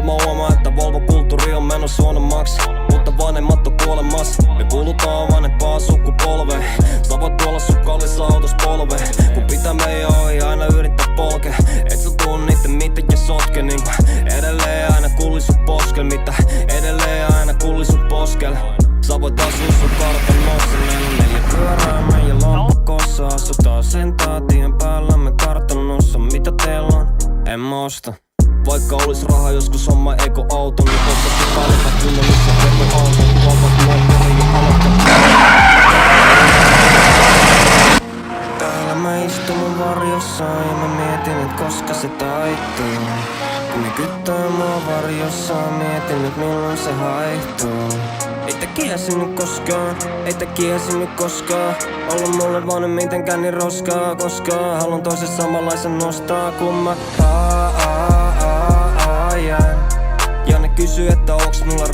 Kyllä mä huomaan, että Volvo-kulttuuri on menossa huonommaksi, mutta vanhemmat on kuolemassa. Me kuulutaan vanhempaa sukupolveen. Sä voit olla sun kallissa autos polveen, kun pitää meidän ohi aina yrittää polkea. Et sä tuu niitten miten ja sotke niinku. Edelleen aina kulli sun poskel, mitä edelleen aina kulli sun poskel. Sä voit asua sun kartanossa, meillä on 4 pyörää meidän lompakossa. Asutaan sentään tien päällä me kartanossa. Mitä teillä on? En mä osta. Vaikka olis raha joskus on mä eko-auto, niin ostakin kalpa kynnelissä terve-auto. Valvat moottori ja aloittaa. Täällä mä istun mun varjossa ja mä mietin, et koska se taittuu. Kun ne kyttää mua varjossa, mietin, et milloin se haihtuu. Ei tää kiesinyt koskaan, ei tää kiesinyt koskaan. Ollut mulle vaan mitenkään niin roskaa, koska haluan toisen samanlaisen nostaa, kun mä jään. Ja ne kysyy, että onks mulla